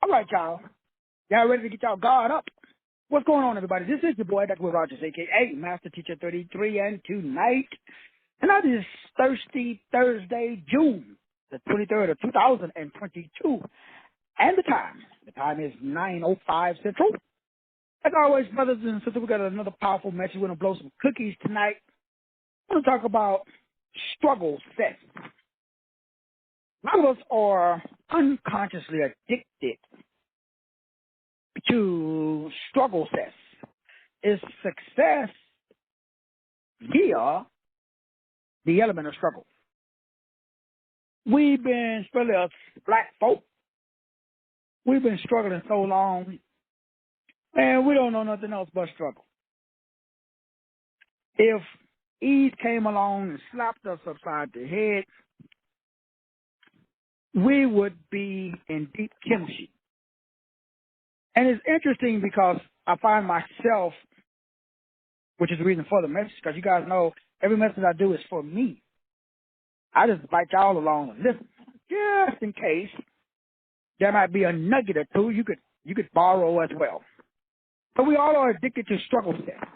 All right, y'all. Y'all ready to get y'all guard up? What's going on, everybody? This is your boy, Dr. Will Rogers, a.k.a. Master Teacher 33, and tonight, is Thursday, June the 23rd of 2022, and the time is 9:05 Central. As always, brothers and sisters, we got another powerful message. We're going to blow some cookies tonight. We're going to talk about STRUGGLECESS. A lot of us are unconsciously addicted to STRUGGLECESS. Is success via the element of struggle. We've been, especially us black folk, we've been struggling so long, and we don't know nothing else but struggle. If ease came along and slapped us upside the head, we would be in deep kimchi. And it's interesting because I find myself, which is the reason for the message, because you guys know every message I do is for me. I just invite y'all along and listen, just in case there might be a nugget or two you could borrow as well. But we all are addicted to STRUGGLECESS.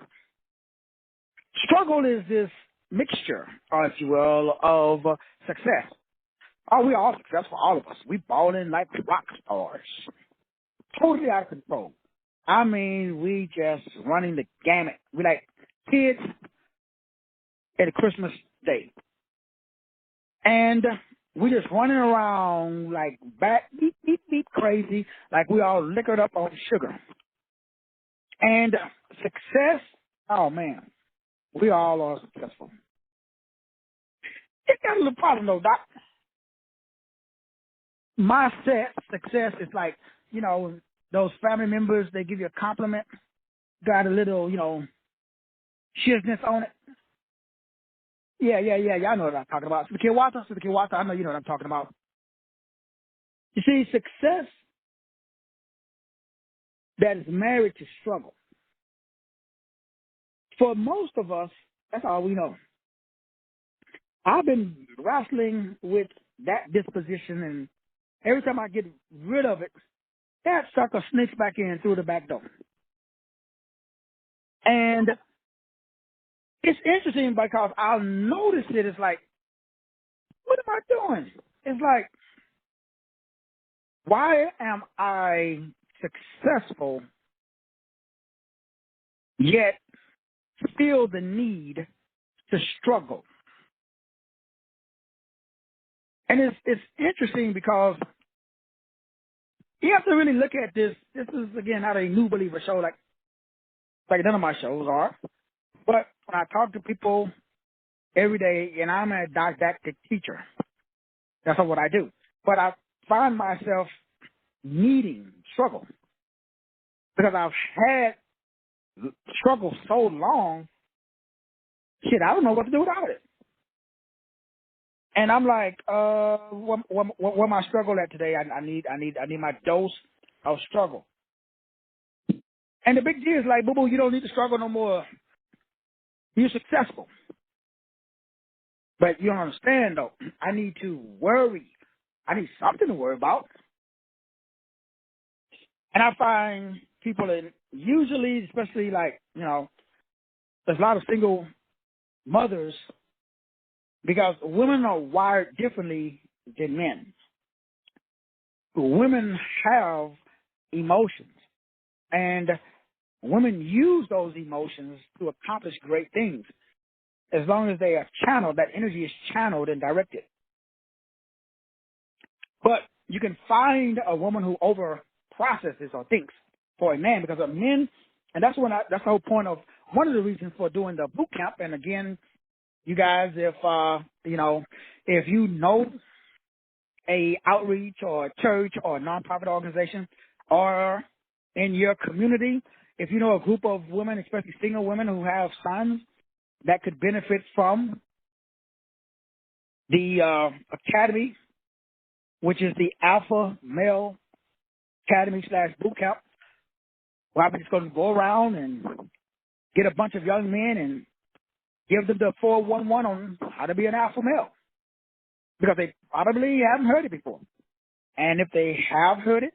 Struggle is this mixture, or if you will, of success. Oh, we all successful, all of us. We balling like rock stars. Totally out of control. I mean, we just running the gamut. We like kids at a Christmas day. And we just running around like beep, beep, beep crazy, like we all liquored up on sugar. And success, oh man, we all are successful. It's got a little problem though, Doc. My success is like, those family members, they give you a compliment, got a little, shizness on it. Yeah, y'all know what I'm talking about. Sikiwata, I know you know what I'm talking about. You see, success that is married to struggle. For most of us, that's all we know. I've been wrestling with that disposition, and every time I get rid of it, that sucker sneaks back in through the back door. And it's interesting because I'll notice it. It's like, what am I doing? It's like, why am I successful yet feel the need to struggle? And it's interesting because you have to really look at this. This is, again, not a new believer show like none of my shows are. But when I talk to people every day, and I'm a didactic teacher, that's not what I do. But I find myself needing struggle because I've had struggle so long, I don't know what to do without it. And I'm like, where my struggle at today? I need my dose of struggle. And the big deal is like, boo-boo, you don't need to struggle no more. You're successful. But you don't understand, though. I need to worry. I need something to worry about. And I find people, usually, especially like, there's a lot of single mothers because women are wired differently than men. Women have emotions, and women use those emotions to accomplish great things as long as they are channeled, that energy is channeled and directed. But you can find a woman who over-processes or thinks for a man because of men, and that's the whole point of one of the reasons for doing the boot camp. And again, you guys, if you know a outreach or a church or a nonprofit organization or in your community, if you know a group of women, especially single women who have sons that could benefit from the academy, which is the Alpha Male Academy / boot camp, where I'm just going to go around and get a bunch of young men and give them the 411 on how to be an alpha male, because they probably haven't heard it before. And if they have heard it,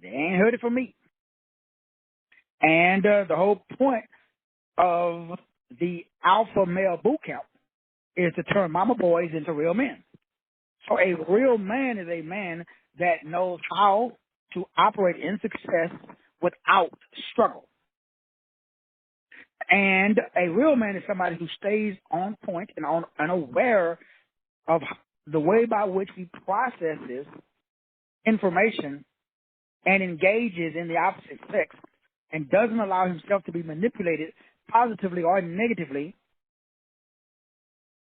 they ain't heard it from me. And the whole point of the alpha male boot camp is to turn mama boys into real men. So a real man is a man that knows how to operate in success without struggle. And a real man is somebody who stays on point and aware of the way by which he processes information and engages in the opposite sex and doesn't allow himself to be manipulated positively or negatively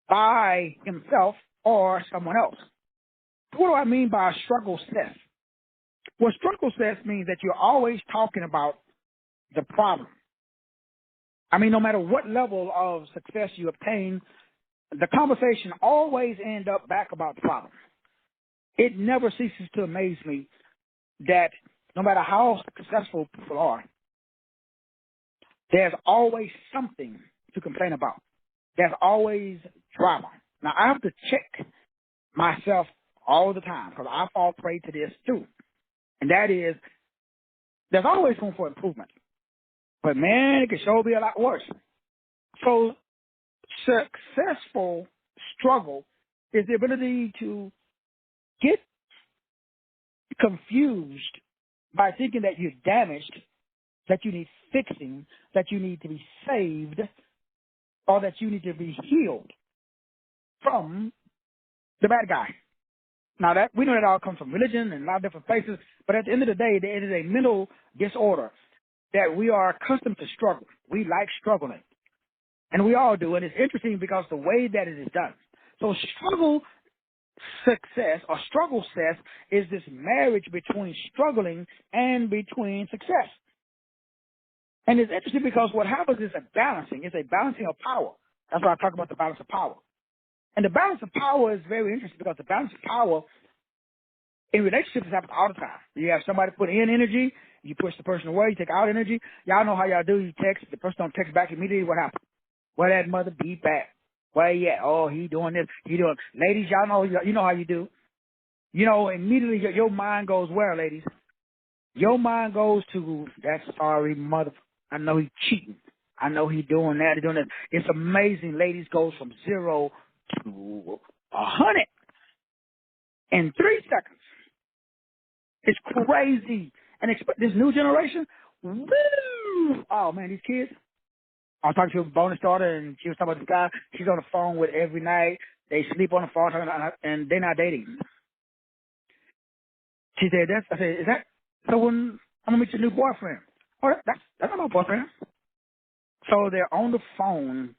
by himself or someone else. What do I mean by struggle-cess? Well, struggle-cess means that you're always talking about the problem. I mean, no matter what level of success you obtain, the conversation always ends up back about the problem. It never ceases to amaze me that no matter how successful people are, there's always something to complain about. There's always drama. Now, I have to check myself all the time because I fall prey to this too. And that is, there's always room for improvement. But man, it can sure be a lot worse. So successful struggle is the ability to get confused by thinking that you're damaged, that you need fixing, that you need to be saved, or that you need to be healed from the bad guy. Now, that we know that all comes from religion and a lot of different places, but at the end of the day, it is a mental disorder that we are accustomed to struggle. We like struggling, and we all do, and it's interesting because the way that it is done. So struggle success or struggle-cess is this marriage between struggling and between success. And it's interesting because what happens is a balancing. It's a balancing of power. That's why I talk about the balance of power. And the balance of power is very interesting because the balance of power in relationships happens all the time. You have somebody put in energy, you push the person away, you take out energy. Y'all know how y'all do. You text, the person don't text back immediately. What happens? Where that mother beat back? Where he at? Oh, he doing this. He doing. Ladies, y'all know, you know how you do. You know, immediately your mind goes where, ladies? Your mind goes to that sorry mother. I know he cheating. I know he doing that. He doing that. It's amazing. Ladies goes from 0 to 100 in 3 seconds. It's crazy. And this new generation, woo! Oh man, these kids. I was talking to a bonus daughter, and she was talking about this guy. She's on the phone with every night. They sleep on the phone, and they're not dating. She said, I said, is that so? When I'm gonna meet your new boyfriend? Oh, that's not my boyfriend. So they're on the phone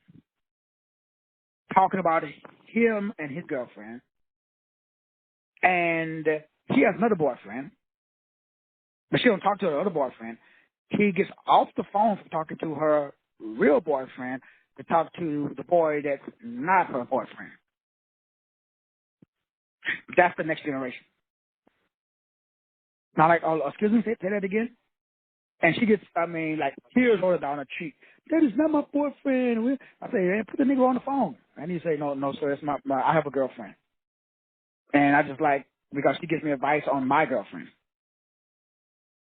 talking about him and his girlfriend, and she has another boyfriend, but she don't talk to her other boyfriend. He gets off the phone from talking to her real boyfriend to talk to the boy that's not her boyfriend. That's the next generation. Now, like, oh, excuse me, say that again. And she gets, like tears rolling down her cheek. That is not my boyfriend. I say, hey, put the nigga on the phone. And he say, no, sir, it's I have a girlfriend. And I just because she gives me advice on my girlfriend.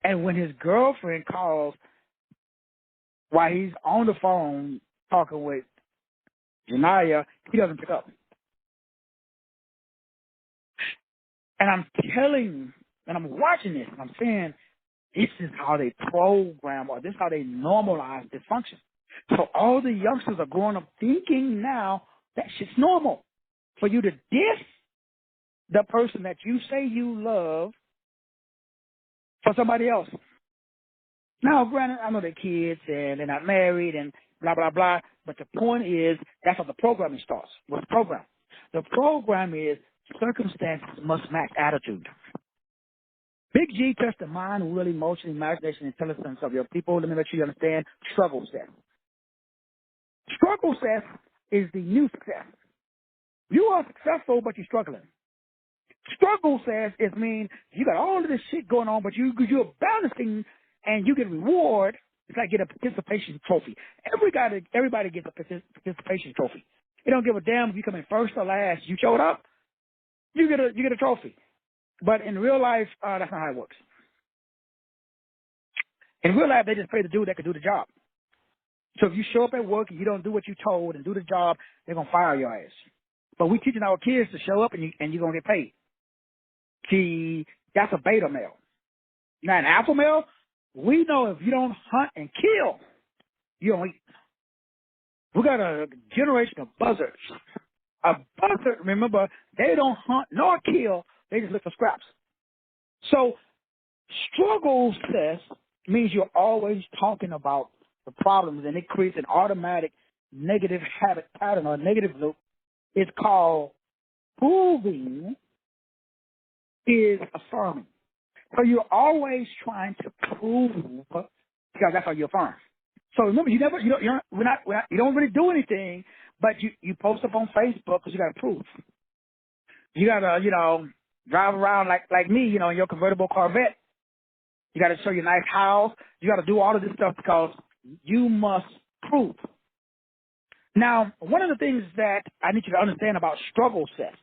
And when his girlfriend calls while he's on the phone talking with Janaya, he doesn't pick up. And I'm telling, and I'm watching this, and I'm saying, this is how they program, or this is how they normalize dysfunction. So all the youngsters are growing up thinking now that shit's normal. For you to diss the person that you say you love for somebody else. Now, granted, I know they're kids and they're not married and blah, blah, blah. But the point is, that's how the programming starts. What's the program? The program is circumstances must match attitude. Big G touched the mind, will, emotion, imagination, intelligence of your people. Let me make sure you understand struggle-cess. Struggle-cess is the new success. You are successful, but you're struggling. Struggle-cess is mean you got all of this shit going on, but you're balancing and you get reward. It's like get a participation trophy. Everybody gets a participation trophy. They don't give a damn if you come in first or last. You showed up, you get a trophy. But in real life, that's not how it works. In real life, they just pay the dude that can do the job. So if you show up at work and you don't do what you told and do the job, they're going to fire your ass. But we teaching our kids to show up and you're going to get paid. See, that's a beta male. Now, an alpha male, we know if you don't hunt and kill, you don't eat. We got a generation of buzzards. A buzzard, remember, they don't hunt nor kill. They just look for scraps. So strugglesses means you're always talking about the problems, and it creates an automatic negative habit pattern or negative loop. It's called proving is affirming. So you're always trying to prove, because that's how you affirm. So remember, you don't really do anything, but you post up on Facebook because you got to prove. You got to, drive around like me, in your convertible Corvette. You got to show your nice house. You got to do all of this stuff because you must prove. Now, one of the things that I need you to understand about struggle-cess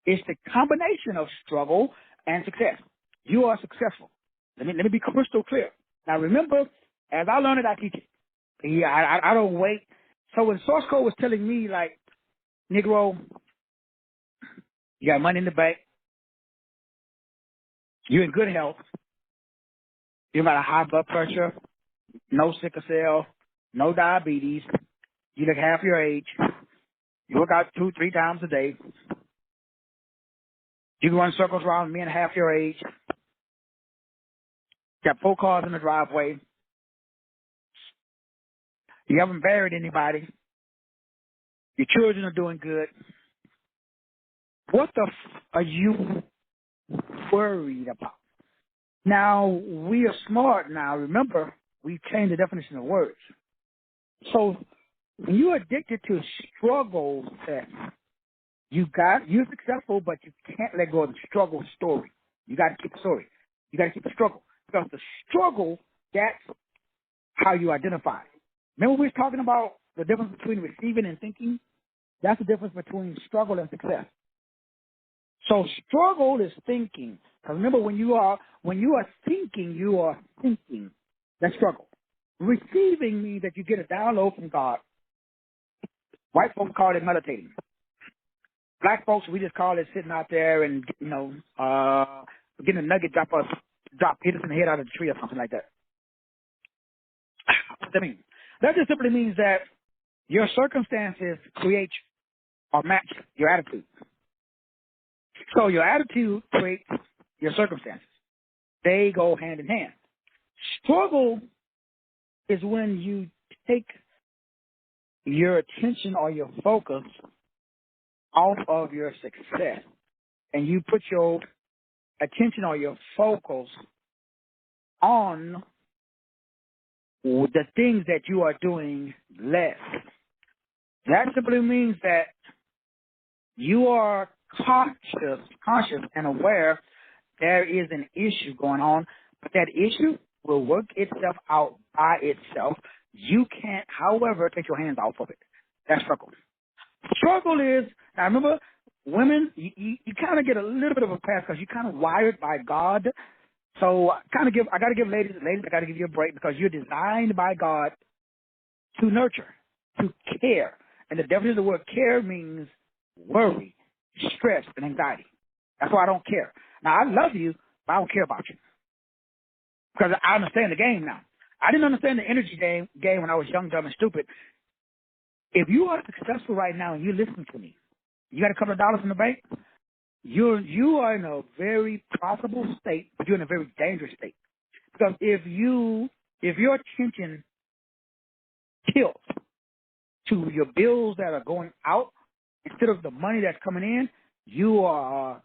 is the combination of struggle and success. You are successful. Let me be crystal clear. Now, remember, as I learn it, I teach it. Yeah, I don't wait. So when Source Code was telling me, like, Negro, you got money in the bank, you're in good health, you got a high blood pressure, no sickle cell, no diabetes, you look half your age, you work out 2-3 times a day, you can run circles around men half your age, got 4 cars in the driveway, you haven't buried anybody, your children are doing good. What the are you worried about? Now, we are smart now. Remember, we changed the definition of words. So when you're addicted to struggle, you're successful, but you can't let go of the struggle story. You got to keep the story. You got to keep the struggle. Because the struggle, that's how you identify. Remember we were talking about the difference between receiving and thinking? That's the difference between struggle and success. So struggle is thinking. Because remember, when you are thinking, you are thinking. That's struggle. Receiving means that you get a download from God. White folks call it meditating. Black folks, we just call it sitting out there and, getting a nugget hit us in the head out of the tree or something like that. What does that mean? That just simply means that your circumstances create or match your attitude. So your attitude creates your circumstances. They go hand in hand. Struggle is when you take your attention or your focus off of your success and you put your attention or your focus on the things that you are doing less. That simply means that you are conscious and aware there is an issue going on, but that issue will work itself out by itself. You can't, however, take your hands off of it. That's struggle. Struggle is, now remember, women, you kind of get a little bit of a pass because you're kind of wired by God. So I got to give ladies, I got to give you a break because you're designed by God to nurture, to care. And the definition of the word care means worry, stress, and anxiety. That's why I don't care. Now, I love you, but I don't care about you because I understand the game now. I didn't understand the energy game when I was young, dumb, and stupid. If you are successful right now and you listen to me, you got a couple of dollars in the bank, you are in a very profitable state, but you're in a very dangerous state. Because if your attention tilts to your bills that are going out instead of the money that's coming in, you are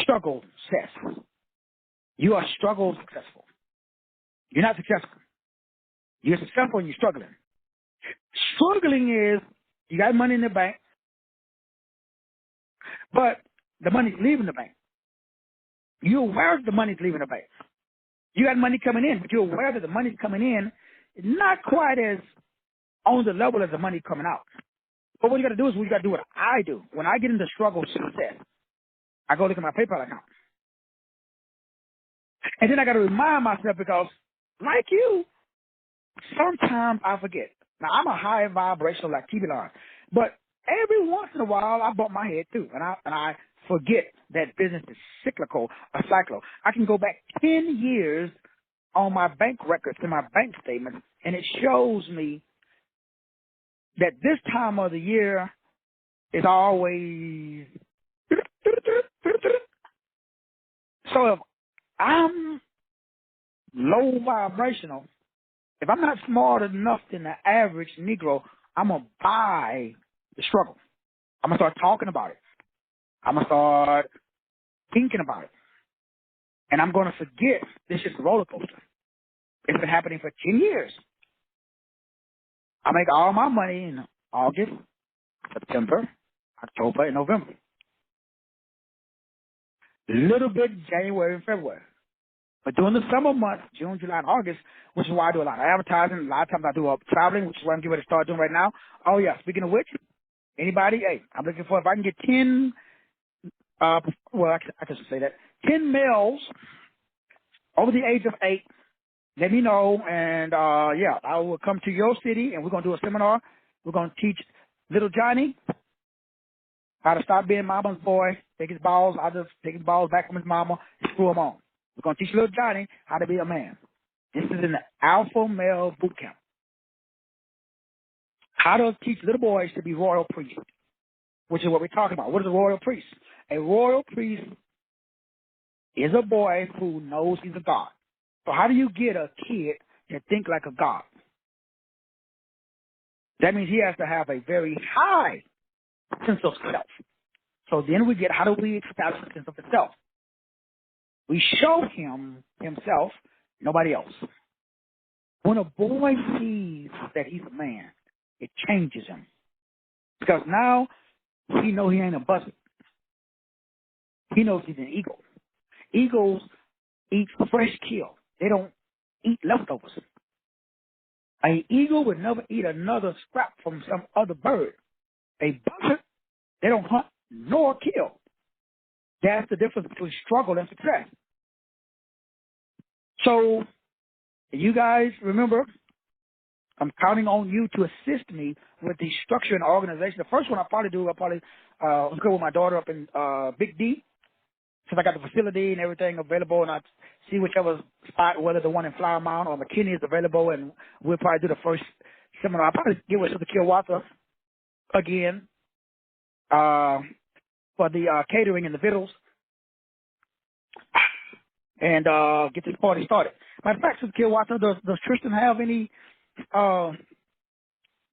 struggle-cess. You are struggle successful. You're not successful. You're successful and you're struggling. Struggling is you got money in the bank, but the money's leaving the bank. You're aware the money's leaving the bank. You got money coming in, but you're aware that the money's coming in not quite as on the level as the money coming out. But what you got to do is what I do. When I get into struggle success, I go look at my PayPal account. And then I got to remind myself because like you, sometimes I forget. Now, I'm a high vibrational, like keep it on. But every once in a while, I bump my head too. And I forget that business is cyclical, a cycle. I can go back 10 years on my bank records and my bank statements, and it shows me that this time of the year is always. So if I'm low vibrational, if I'm not smart enough than the average Negro, I'm going to buy the struggle. I'm going to start talking about it. I'm going to start thinking about it. And I'm going to forget this is a roller coaster. It's been happening for 10 years. I make all my money in August, September, October, and November. A little bit January and February. But during the summer months, June, July, and August, which is why I do a lot of advertising, a lot of times I do traveling, which is what I'm getting ready to start doing right now. Oh, yeah, speaking of which, anybody, hey, I'm looking for, if I can get 10, I can say that, 10 males over the age of 8, let me know, and, I will come to your city, and we're going to do a seminar. We're going to teach little Johnny how to stop being mama's boy, take his balls, I'll just take his balls back from his mama, and screw him on. We're going to teach little Johnny how to be a man. This is in the Alpha Male Boot Camp. How to teach little boys to be royal priests, which is what we're talking about. What is a royal priest? A royal priest is a boy who knows he's a god. So how do you get a kid to think like a god? That means he has to have a very high sense of self. So then we get, how do we establish a sense of self? We show him himself, nobody else. When a boy sees that he's a man, it changes him. Because now he knows he ain't a buzzard. He knows he's an eagle. Eagles eat fresh kill. They don't eat leftovers. An eagle would never eat another scrap from some other bird. A buzzard, they don't hunt nor kill. That's the difference between struggle and success. So, you guys remember, I'm counting on you to assist me with the structure and organization. The first one I'll probably go with my daughter up in Big D, since I got the facility and everything available, and I see whichever spot, whether the one in Flower Mound or McKinney is available, and we'll probably do the first seminar. I'll probably get with Sister Kiwata again for the catering and the vittles, and get this party started. Matter of fact, Sister Kiwata, does Tristan have any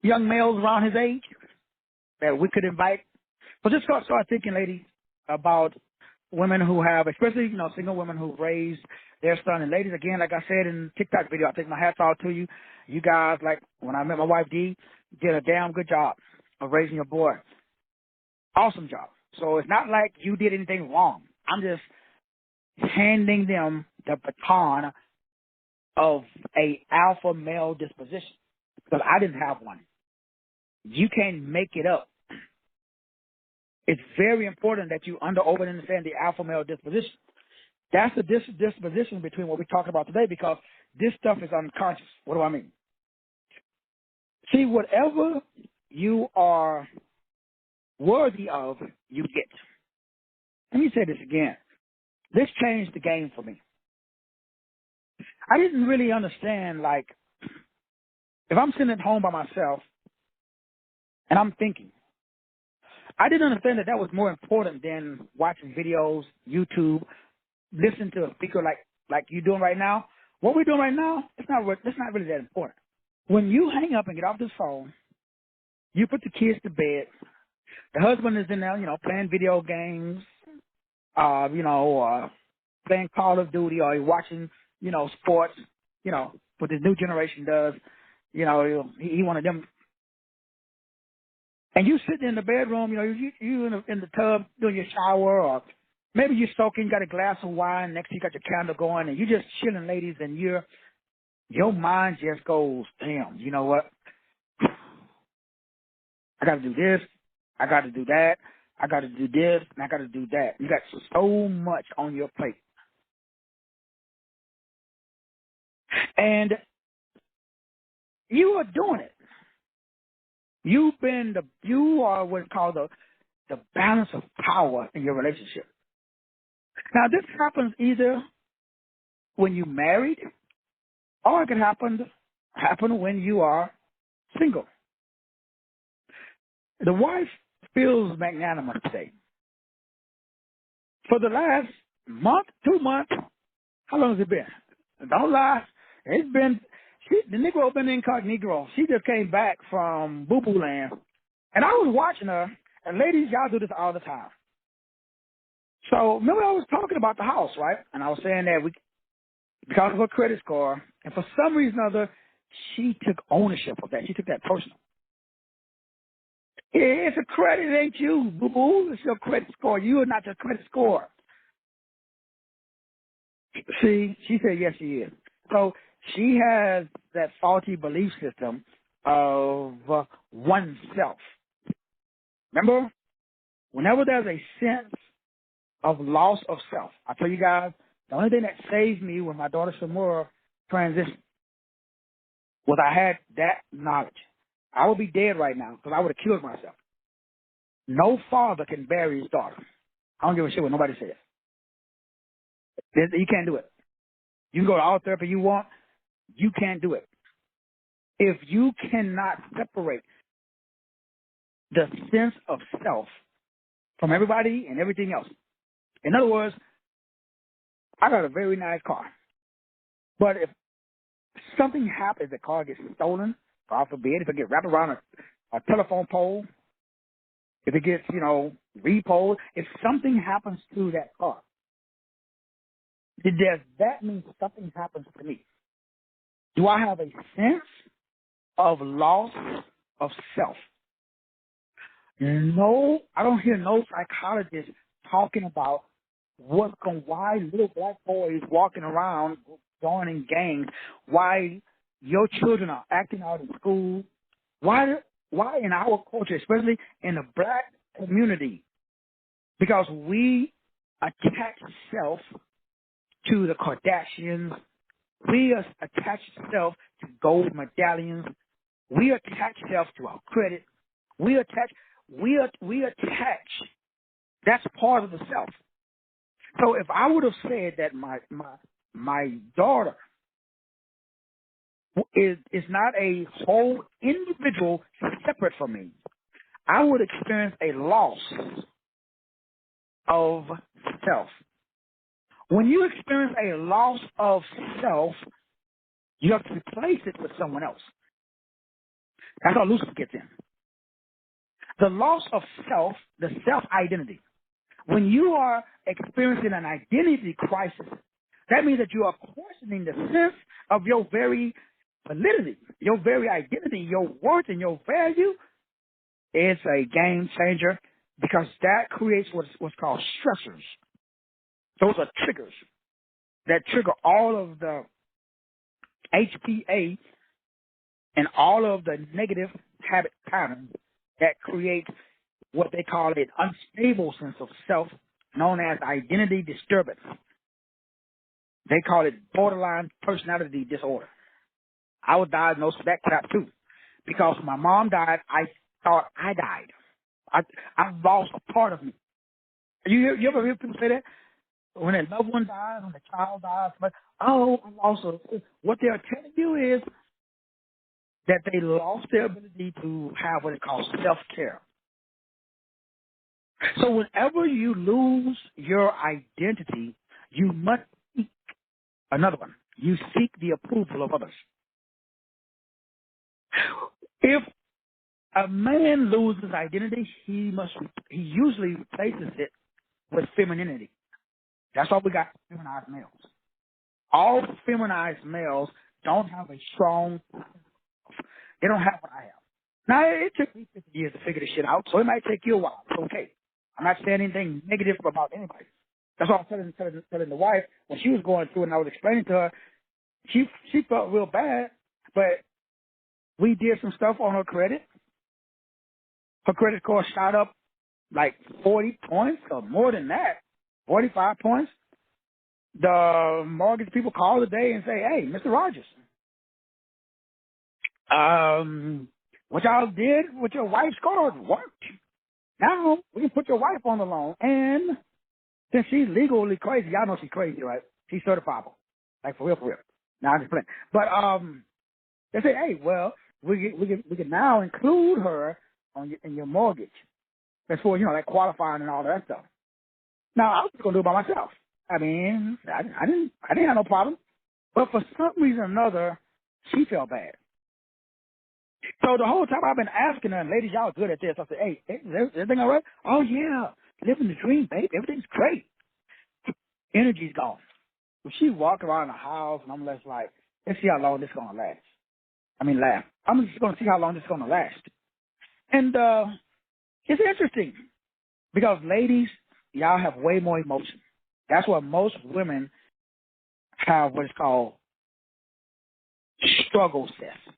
young males around his age that we could invite? So just start thinking, ladies, about women who have, especially, single women who raised their son. And ladies, again, like I said in the TikTok video, I take my hats off to you. You guys, like when I met my wife, Dee, did a damn good job of raising your boy. Awesome job. So it's not like you did anything wrong. I'm just handing them the baton of a alpha male disposition, because I didn't have one. You can't make it up. It's very important that you understand the alpha male disposition. That's the disposition between what we're talking about today, because this stuff is unconscious. What do I mean? See, whatever you are worthy of, you get. Let me say this again. This changed the game for me. I didn't really understand, like, if I'm sitting at home by myself and I'm thinking, I didn't understand that was more important than watching videos, YouTube, listening to a speaker like you're doing right now. What we're doing right now, it's not really that important. When you hang up and get off this phone, you put the kids to bed. The husband is in there, playing video games, playing Call of Duty, or watching, sports, what this new generation does. He one of them. And you sitting in the bedroom, you in the tub doing your shower, or maybe you're soaking, got a glass of wine, next to you got your candle going, and you're just chilling, ladies, and your mind just goes, damn, you know what? I got to do this, I got to do that, I got to do this, and I got to do that. You got so much on your plate. And you are doing it. You are what's called the balance of power in your relationship. Now, this happens either when you're married, or it can happen when you are single. The wife feels magnanimous today. For the last month, 2 months, how long has it been? Don't lie. It's been, the Negro been incognito. She just came back from boo-boo land. And I was watching her, and ladies, y'all do this all the time. So remember I was talking about the house, right? And I was saying that because of her credit score, and for some reason or other, she took ownership of that. She took that personal. It's a credit, it ain't you, boo-boo. It's your credit score. You are not your credit score. See, she said yes, she is. So she has that faulty belief system of oneself. Remember, whenever there's a sense of loss of self, I tell you guys, the only thing that saved me when my daughter Shamura transitioned was I had that knowledge. I would be dead right now because I would have killed myself. No father can bury his daughter. I don't give a shit what nobody says. You can't do it. You can go to all therapy you want. You can't do it. If you cannot separate the sense of self from everybody and everything else. In other words, I got a very nice car. But if something happens, the car gets stolen, God forbid, if it gets wrapped around a telephone pole, if it gets, repoed, if something happens to that car, does that mean something happens to me? Do I have a sense of loss of self? No, I don't hear no psychologist talking about why little black boys walking around joining gangs, why your children are acting out in school, why in our culture, especially in the black community, because we attach self to the Kardashians, we attach self to gold medallions, we attach self to our credit, we attach. That's part of the self. So if I would have said that my daughter is not a whole individual separate from me, I would experience a loss of self. When you experience a loss of self, you have to replace it with someone else. That's how Lucifer gets in. The loss of self, the self-identity. When you are experiencing an identity crisis, that means that you are questioning the sense of your very validity, your very identity, your worth and your value. It's a game changer because that creates what's called stressors. Those are triggers that trigger all of the HPA and all of the negative habit patterns that create what they call an unstable sense of self, known as identity disturbance. They call it borderline personality disorder. I was diagnosed with that crap too, because when my mom died, I thought I died. I lost a part of me. You ever hear people say that? When a loved one dies, when a child dies, but I lost a. What they're telling you is that they lost their ability to have what is called self-care. So whenever you lose your identity, you must seek another one. You seek the approval of others. If a man loses identity, he usually replaces it with femininity. That's why we got feminized males. All feminized males don't have a strong, they don't have what I have. Now, it took me 50 years to figure this shit out, so it might take you a while. It's okay. I'm not saying anything negative about anybody. That's what I was telling the wife when she was going through it, and I was explaining to her. She felt real bad, but we did some stuff on her credit. Her credit score shot up like 40 points or more than that, 45 points. The mortgage people call today and say, hey, Mr. Rogers, what y'all did with your wife's card worked. Now we can put your wife on the loan. And since she's legally crazy, y'all know she's crazy, right? She's certifiable. Like for real, for real. Now I'm just playing. But they say, hey, well, we can now include her in your mortgage. That's for, like qualifying and all that stuff. Now I was gonna do it by myself. I mean, I didn't have no problem. But for some reason or another, she felt bad. So the whole time I've been asking her, ladies, y'all good at this. I said, hey, is everything all right? Oh, yeah. Living the dream, babe. Everything's great. Energy's gone. So she walked around the house, and I'm just like, let's see how long this is going to last. I mean, laugh. I'm just going to see how long this is going to last. And it's interesting because, ladies, y'all have way more emotion. That's what most women have what is called struggle-cess.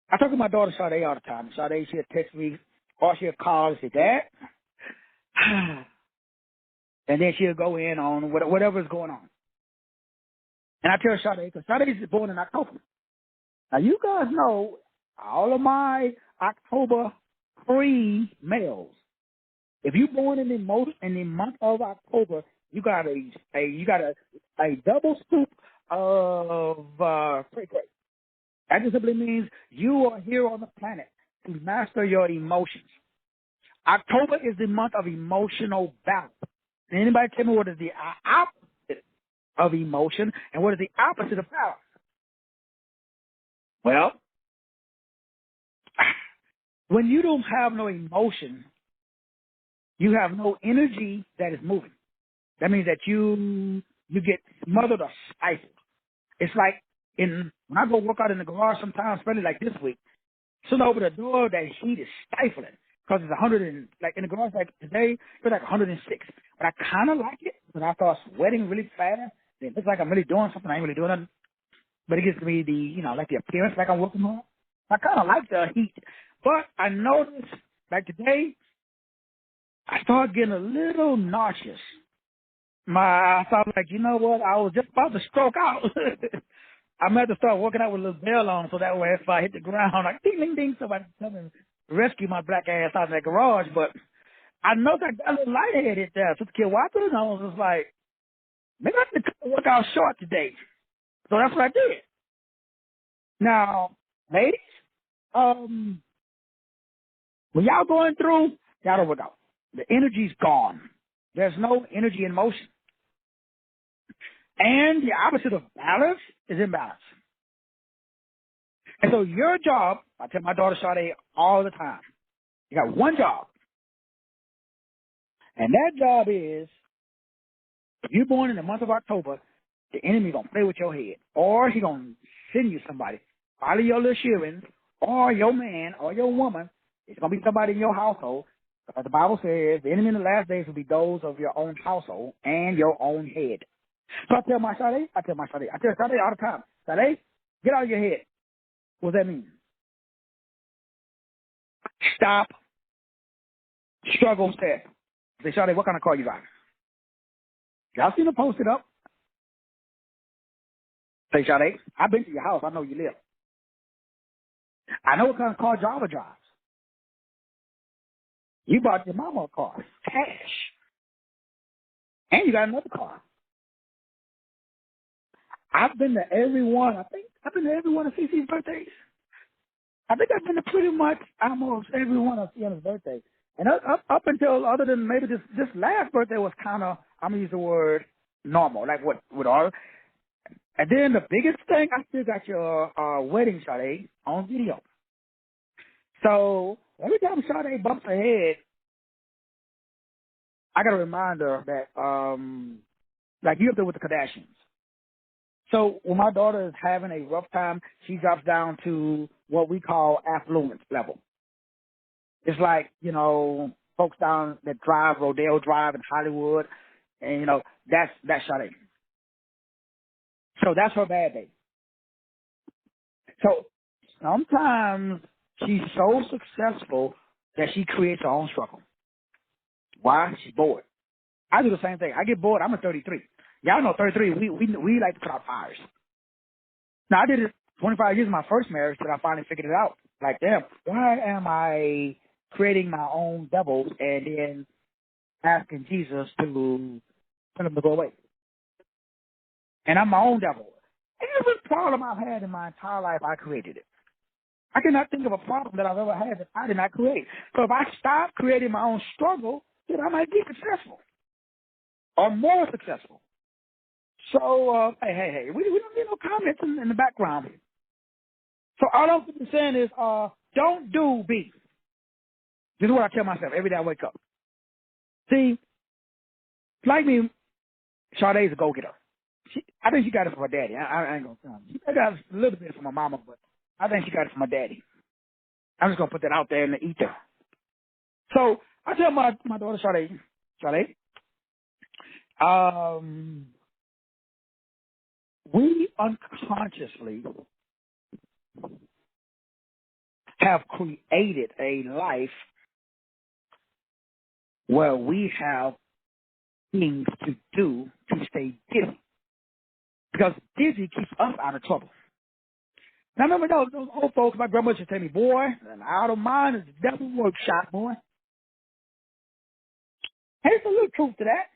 I talk to my daughter Sade all the time. Sade, she'll text me or she'll call and say, Dad. And then she'll go in on whatever's going on. And I tell Sade, because Sade is born in October. Now, you guys know all of my October free males. If you're born in the month of October, you got a double scoop of cray-cray. That just simply means you are here on the planet to master your emotions. October is the month of emotional balance. Can anybody tell me what is the opposite of emotion and what is the opposite of balance? Well, when you don't have no emotion, you have no energy that is moving. That means that you get smothered or stifled. It's like when I go work out in the garage sometimes, especially like this week, sitting over the door, that heat is stifling because it's 100 and like in the garage like today, it's like 106. But I kind of like it when I start sweating really fast. It looks like I'm really doing something. I ain't really doing nothing, but it gives me like the appearance like I'm working hard. I kind of like the heat, but I noticed like today, I started getting a little nauseous. I thought like, you know what? I was just about to stroke out. I'm going to have to start working out with a little bell on so that way if I hit the ground, like ding, ding, ding, somebody can come and rescue my black ass out of that garage. But I know that I got a little lightheaded there. So the kid walked in and I was just like, maybe I can work out short today. So that's what I did. Now, ladies, when y'all going through, y'all don't work out. The energy's gone. There's no energy in motion. And the opposite of balance is imbalance. And so your job, I tell my daughter Sade all the time, you got one job. And that job is, if you're born in the month of October, the enemy going to play with your head. Or he going to send you somebody, follow your little shearings, or your man or your woman. It's going to be somebody in your household. Because the Bible says the enemy in the last days will be those of your own household and your own head. So I tell Sade all the time, Sade, get out of your head. What does that mean? Stop. Struggle-cess. Say, Sade, what kind of car you got? Y'all seen them posted up? Say, Sade, I've been to your house. I know you live. I know what kind of car Java drives. You bought your mama a car. Cash. And you got another car. I've been to every one. I've been to every one of CeCe's birthdays. I think I've been to pretty much almost every one of Sienna's birthdays. And up until other than maybe this last birthday was kind of, I'm going to use the word normal, like what with all. And then the biggest thing, I still got your wedding, Sade, on video. So every time Sade bumps her head, I got to remind her that, like you up there with the Kardashians. So when my daughter is having a rough time, she drops down to what we call affluence level. It's like, folks down that drive Rodeo Drive in Hollywood, and, that's Sade. So that's her bad day. So sometimes she's so successful that she creates her own struggle. Why? She's bored. I do the same thing. I get bored. I'm a 33. Y'all know 33, we like to put out fires. Now, I did it 25 years of my first marriage till I finally figured it out. Like, damn, why am I creating my own devils and then asking Jesus to tell them to go away? And I'm my own devil. Every problem I've had in my entire life, I created it. I cannot think of a problem that I've ever had that I did not create. So if I stop creating my own struggle, then I might be successful or more successful. So, hey, we don't need no comments in the background. So all I'm saying is, don't do B. This is what I tell myself every day I wake up. See, like me, Sade's a go-getter. I think she got it from her daddy. I ain't going to tell her. She got it a little bit from her mama, but I think she got it from her daddy. I'm just going to put that out there in the ether. So I tell my daughter, Sade, we unconsciously have created a life where we have things to do to stay busy. Because busy keeps us out of trouble. Now, remember those old folks, my grandmother used to tell me, boy, an idle mind is the devil's workshop, boy. There's a little truth to that.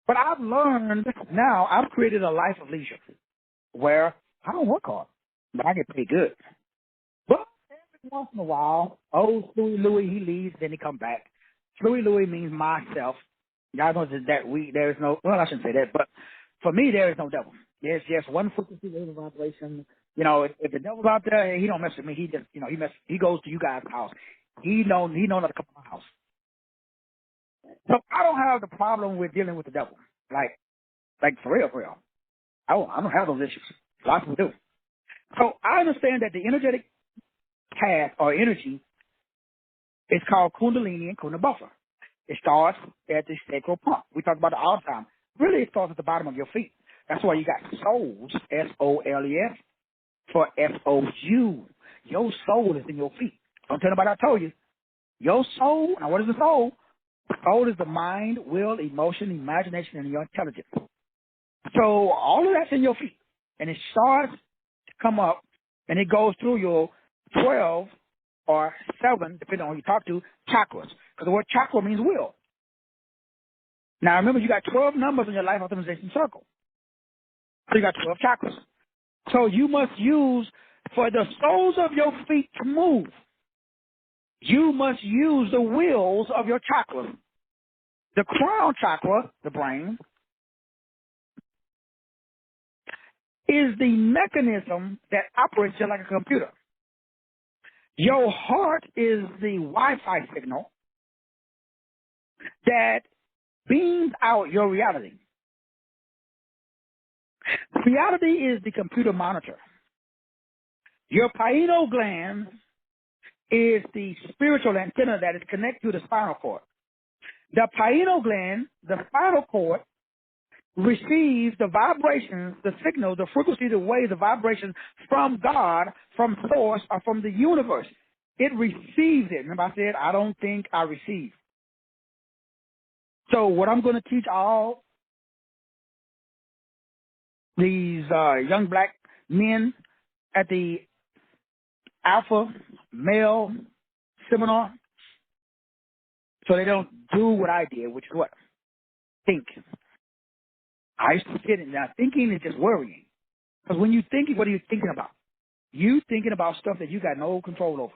But I've learned now, I've created a life of leisure where I don't work hard, but I get paid good. But every once in a while, old Stewie Louie, he leaves, then he come back. Stewie Louie means myself. Y'all know that there is no, well, I shouldn't say that, but for me, there is no devil. There's just one frequency, there's a vibration. You know, if the devil's out there, he don't mess with me. He just, you know, he goes to you guys' house. He know not to come to my house. So I don't have the problem with dealing with the devil. Like for real. I don't have those issues. A lot of people do. So I understand that the energetic path or energy is called Kundalini and Kundalini buffer. It starts at the sacral pump. We talk about it all the time. Really, it starts at the bottom of your feet. That's why you got souls, S-O-L-E-S, for S-O-U. Your soul is in your feet. Don't tell nobody I told you. Your soul, now what is the soul? The soul is the mind, will, emotion, imagination, and your intelligence. So all of that's in your feet. And it starts to come up, and it goes through your 12 or 7, depending on who you talk to, chakras. Because the word chakra means will. Now remember, you got 12 numbers in your life optimization circle. So you got 12 chakras. So you must use, for the soles of your feet to move, you must use the wheels of your chakras. The crown chakra, the brain, is the mechanism that operates just like a computer. Your heart is the Wi-Fi signal that beams out your reality. Reality is the computer monitor. Your pineal gland is the spiritual antenna that is connected to the spinal cord. The pineal gland, the spinal cord, receives the vibrations, the signal, the frequency, the waves, the vibrations from God, from source, or from the universe. It receives it. Remember I said, I don't think I receive. So what I'm going to teach all these young black men at the Alpha Male Seminar, so they don't do what I did, which is what? Think. I used to sit in now. Thinking is just worrying. Because when you think, what are you thinking about? You thinking about stuff that you got no control over.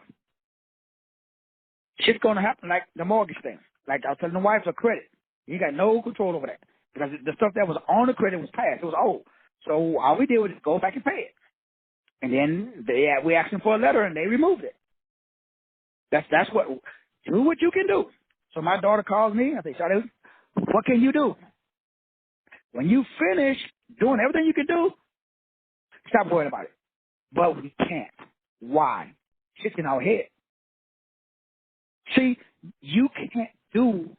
Shit's going to happen like the mortgage thing. Like I was telling the wife of credit. You got no control over that. Because the stuff that was on the credit was passed. It was old. So all we did was just go back and pay it. And then we asked them for a letter and they removed it. That's what, do what you can do. So my daughter calls me. I say, Charlie, what can you do? When you finish doing everything you can do, stop worrying about it. But we can't. Why? It's in our head. See, you can't do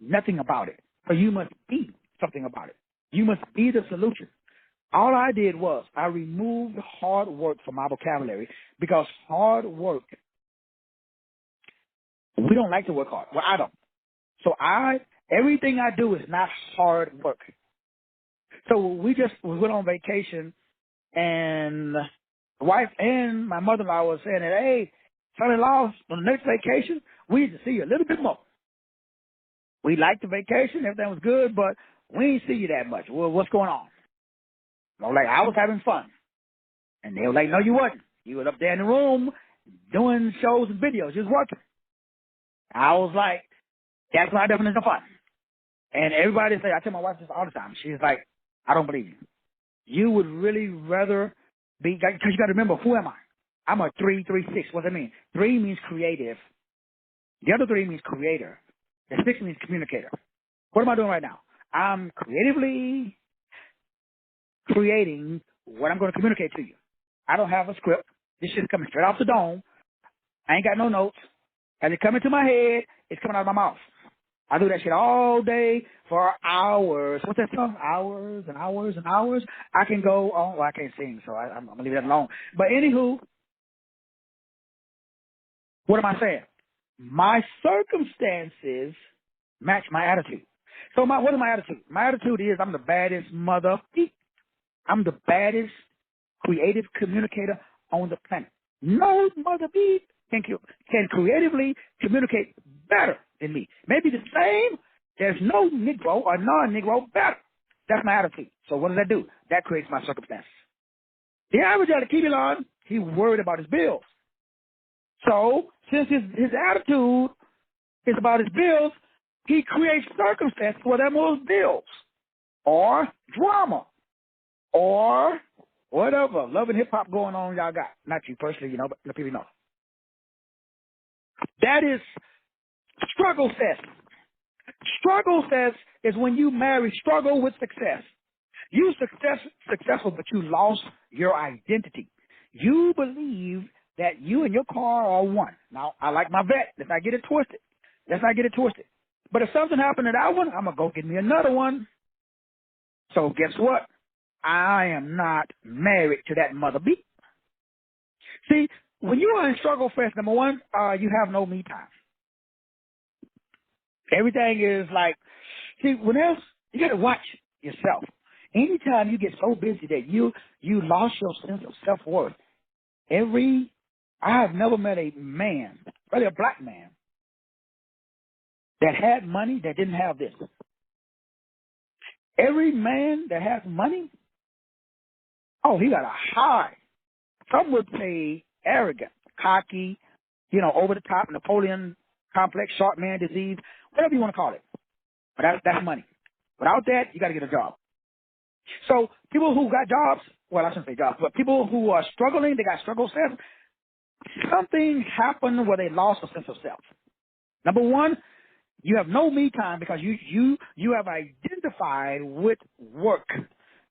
nothing about it. So you must be something about it. You must be the solution. All I did was I removed hard work from my vocabulary because hard work, we don't like to work hard. Well, I don't. So everything I do is not hard work. So we went on vacation, and the wife and my mother-in-law was saying that, hey, son-in-law, on the next vacation, we need to see you a little bit more. We liked the vacation, everything was good, but we didn't see you that much. Well, what's going on? I was like, I was having fun. And they were like, no, you wasn't. You was up there in the room doing shows and videos, just working. I was like, that's my definition of fun. And everybody say, I tell my wife this all the time. She's like, I don't believe you. You would really rather be, because you got to remember, who am I? I'm a 336. What does that mean? 3 means creative. The other 3 means creator. The 6 means communicator. What am I doing right now? I'm creatively creating what I'm going to communicate to you. I don't have a script. This shit's coming straight off the dome. I ain't got no notes. As it comes into my head, it's coming out of my mouth. I do that shit all day for hours. What's that song? Hours and hours and hours. I can go on. Well, I can't sing, so I'm going to leave that alone. But anywho, what am I saying? My circumstances match my attitude. So what is my attitude? My attitude is I'm the baddest mother. I'm the baddest creative communicator on the planet. No mother beep can creatively communicate better than me. Maybe the same. There's no Negro or non-Negro better. That's my attitude. So what does that do? That creates my circumstances. The average out of Kibilon, he's worried about his bills. So since his attitude is about his bills, he creates circumstances where there are more bills or drama or whatever love and hip hop going on y'all got. Not you personally, but the people know. That is struggle-cess. Struggle-cess is when you marry struggle with success. You successful, but you lost your identity. You believe that you and your car are one. Now, I like my vet. Let's not get it twisted. But if something happened to that one, I'm going to go get me another one. So guess what? I am not married to that mother beat. See, when you are in struggle fest, number one, you have no me time. Everything is like, see, when else, you got to watch yourself. Anytime you get so busy that you lost your sense of self-worth, I have never met a man, really a black man, that had money that didn't have this. Every man that has money, he got a high. Some would say arrogant, cocky, over the top, Napoleon complex, short man disease, whatever you want to call it. But that's money. Without that, you got to get a job. So people who got jobs, well, I shouldn't say jobs, but people who are struggling, they got struggle self. Something happened where they lost a sense of self. Number one, you have no me time because you have identified with work.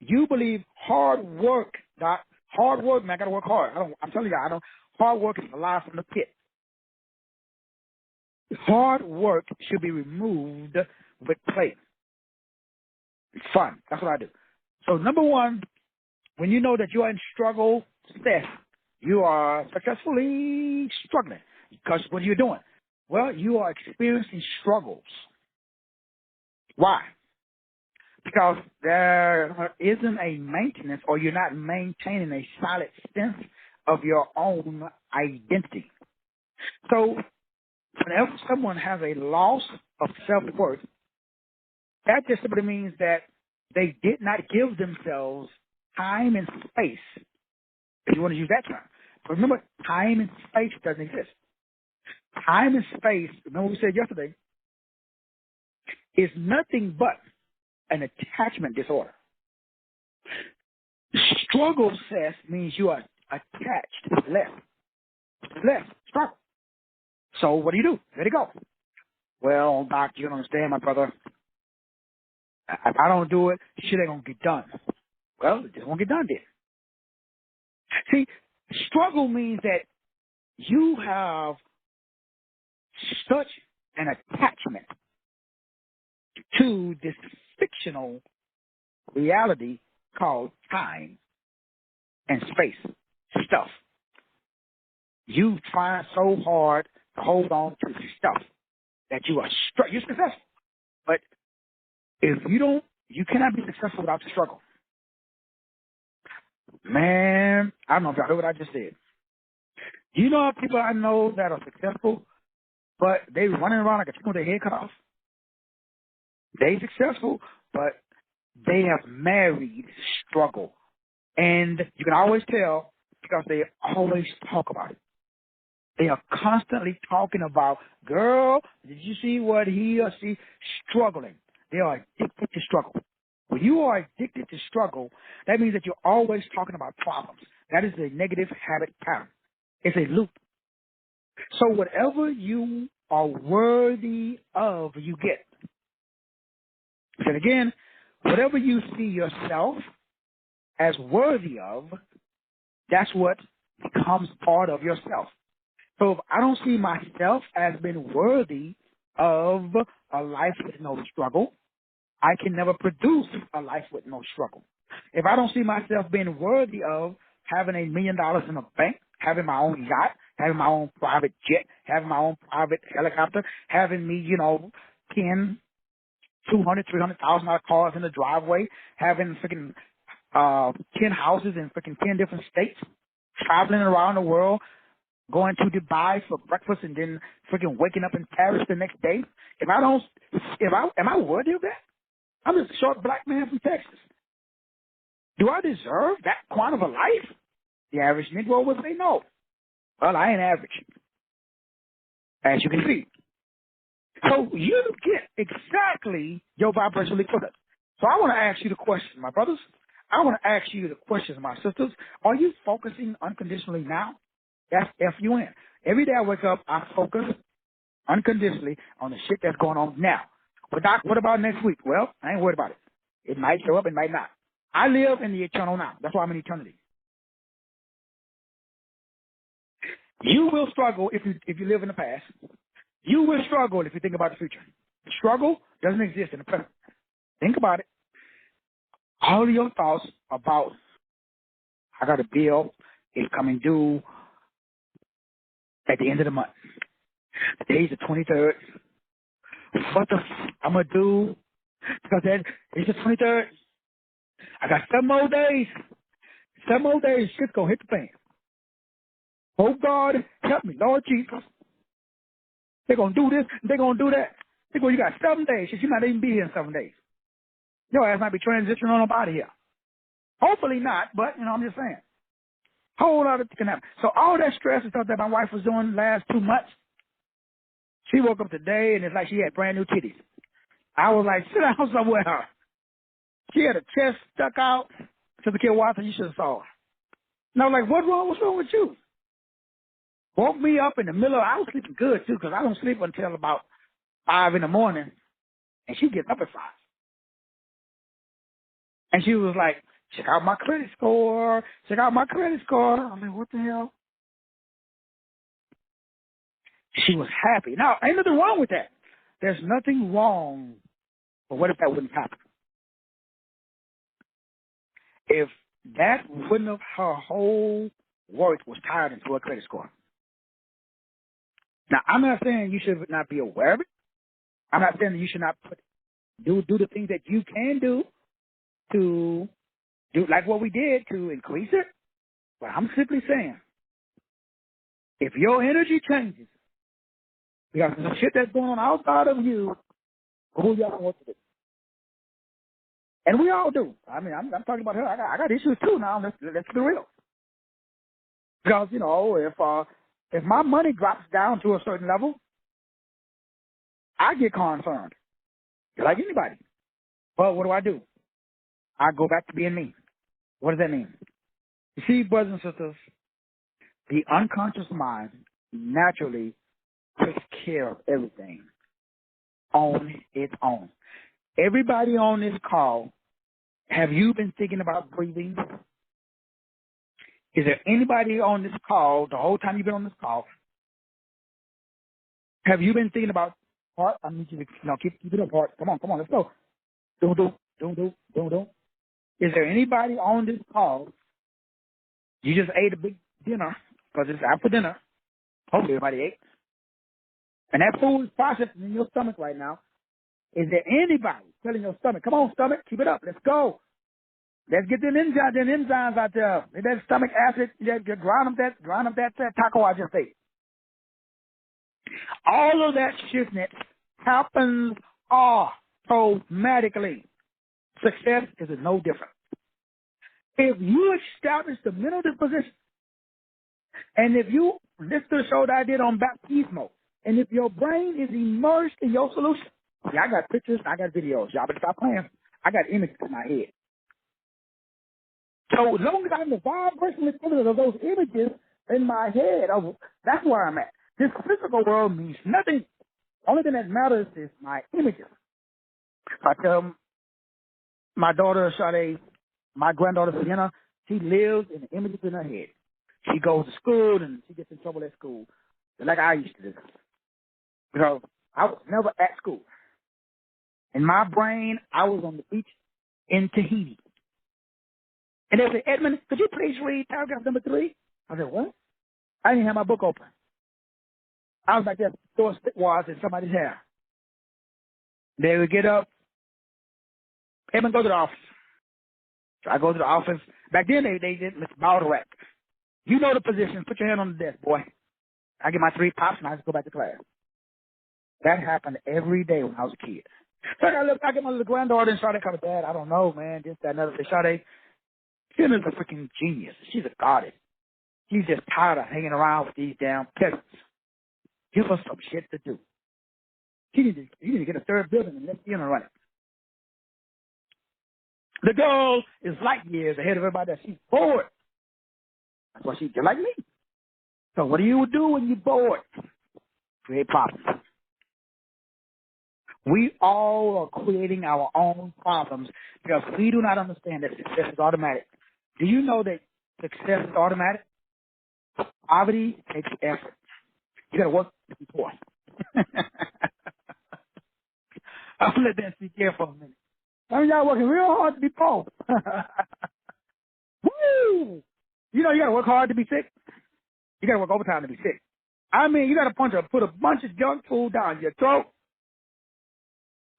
You believe hard work, Doc. Hard work, man, I got to work hard. I'm telling you, hard work is a lie from the pit. Hard work should be removed with play. It's fun. That's what I do. So number one, when you know that you are in struggle success, you are successfully struggling. Because what are you doing? Well, you are experiencing struggles. Why? Because there isn't a maintenance, or you're not maintaining a solid sense of your own identity. So whenever someone has a loss of self-worth, that just simply means that they did not give themselves time and space, if you want to use that term. But remember, time and space doesn't exist. Time and space, remember what we said yesterday, is nothing but an attachment disorder. Struggle-cess means you are attached, less, struggle. So what do? Let it go. Well, Doc, you don't understand, my brother. If I don't do it, shit ain't going to get done. Well, it just won't get done then. See, struggle means that you have such an attachment to this fictional reality called time and space stuff. You try so hard to hold on to stuff that you are you're successful. But if you cannot be successful without the struggle. Man, I don't know if y'all heard what I just said. You know people I know that are successful, but they running around like a chicken with their head cut off? They successful, but they have married struggle. And you can always tell because they always talk about it. They are constantly talking about, girl, did you see what he or she struggling? They are addicted to struggle. When you are addicted to struggle, that means that you're always talking about problems. That is a negative habit pattern. It's a loop. So whatever you are worthy of, you get. And again, whatever you see yourself as worthy of, that's what becomes part of yourself. So if I don't see myself as being worthy of a life with no struggle, I can never produce a life with no struggle. If I don't see myself being worthy of having $1 million in a bank, having my own yacht, having my own private jet, having my own private helicopter, having me, 10, 200, $300,000 cars in the driveway, having freaking 10 houses in freaking 10 different states, traveling around the world, going to Dubai for breakfast and then freaking waking up in Paris the next day. Am I worthy of that? I'm just a short black man from Texas. Do I deserve that kind of a life? The average Negro would say no. Well, I ain't average, as you can see. So you get exactly your vibrational equivalent. So I want to ask you the question, my brothers. I want to ask you the questions, my sisters. Are you focusing unconditionally now? That's F-U-N. Every day I wake up, I focus unconditionally on the shit that's going on now. But Doc, what about next week? Well, I ain't worried about it. It might show up, it might not. I live in the eternal now. That's why I'm in eternity. You will struggle if you live in the past. You will struggle if you think about the future. Struggle doesn't exist in the present. Think about it. All of your thoughts about, I got a bill, it's coming due at the end of the month. Today's the 23rd. What the I'm going to do? Because it's the 23rd. I got 7 more days. 7 more days, shit's going to hit the fan. Oh, God, help me, Lord Jesus. They're going to do this, they're going to do that. They go, you got 7 days. Shit, you might even be here in 7 days. Your ass might be transitioning on up out of here. Hopefully not, but, I'm just saying. Whole lot of can happen. So all that stress and stuff that my wife was doing the last 2 months, she woke up today and it's like she had brand new titties. I was like, sit down somewhere. She had a chest stuck out. So the kid Watson, you should have saw her. And I was like, what's wrong with you? Woke me up in the middle I was sleeping good too, because I don't sleep until about 5 in the morning. And she gets up at 5. And she was like, check out my credit score. Check out my credit score. I'm like, what the hell? She was happy. Now, ain't nothing wrong with that. There's nothing wrong. But what if that wouldn't happen? If that wouldn't have her whole worth was tied into her credit score. Now, I'm not saying you should not be aware of it. I'm not saying that you should not do the things that you can do to do like what we did to increase it. But I'm simply saying, if your energy changes, because there's some shit that's going on outside of you, who y'all want to do? And we all do. I mean, I'm talking about her. I got issues too now. Let's be real. Because, if my money drops down to a certain level, I get concerned, like anybody. But what do? I go back to being me. What does that mean? You see, brothers and sisters, the unconscious mind naturally takes care of everything on its own. Everybody on this call, have you been thinking about breathing? Is there anybody on this call, the whole time you've been on this call, have you been thinking about heart? I need you to keep it up, heart. Come on, let's go. Do. Is there anybody on this call, you just ate a big dinner, because it's after dinner, hopefully everybody ate, and that food is processing in your stomach right now. Is there anybody telling your stomach, come on, stomach, keep it up, let's go. Let's get them enzymes out there. That stomach acid, grind up that taco I just ate. All of that shiznit happens automatically. Success is no different. If you establish the mental disposition, and if you listen to the show that I did on baptismo, and if your brain is immersed in your solution, see, I got pictures, I got videos. Y'all better stop playing. I got images in my head. So as long as I'm the vibrational equivalent of those images in my head, that's where I'm at. This physical world means nothing. Only thing that matters is my images. I tell my daughter, Sade, my granddaughter, Sienna, she lives in the images in her head. She goes to school and she gets in trouble at school, like I used to do. Because I was never at school. In my brain, I was on the beach in Tahiti. And they said, Edmund, could you please read paragraph number 3? I said, what? I didn't have my book open. I was like that, throwing spitwads in somebody's hair. They would get up, Edmund, go to the office. So I go to the office. Back then, they did Mr. Balderac. You know the position. Put your hand on the desk, boy. I get my 3 pops and I just go back to class. That happened every day when I was a kid. So I get my little granddaughter and Sade comes, Dad, I don't know, man. This, that, another. Sade, Fiona is a freaking genius. She's a goddess. She's just tired of hanging around with these damn peasants. Give us some shit to do. You need to get a 3rd building and let Fiona run it. The girl is light years ahead of everybody else. She's bored. That's why she's just like me. So what do you do when you're bored? Create problems. We all are creating our own problems because we do not understand that success is automatic. Do you know that success is automatic? Poverty takes effort. You got to work to be poor. I'm going to let that speak here for a minute. Some of y'all working real hard to be poor. Woo! You know you got to work hard to be sick. You got to work overtime to be sick. I mean, you got to put a bunch of junk food down your throat.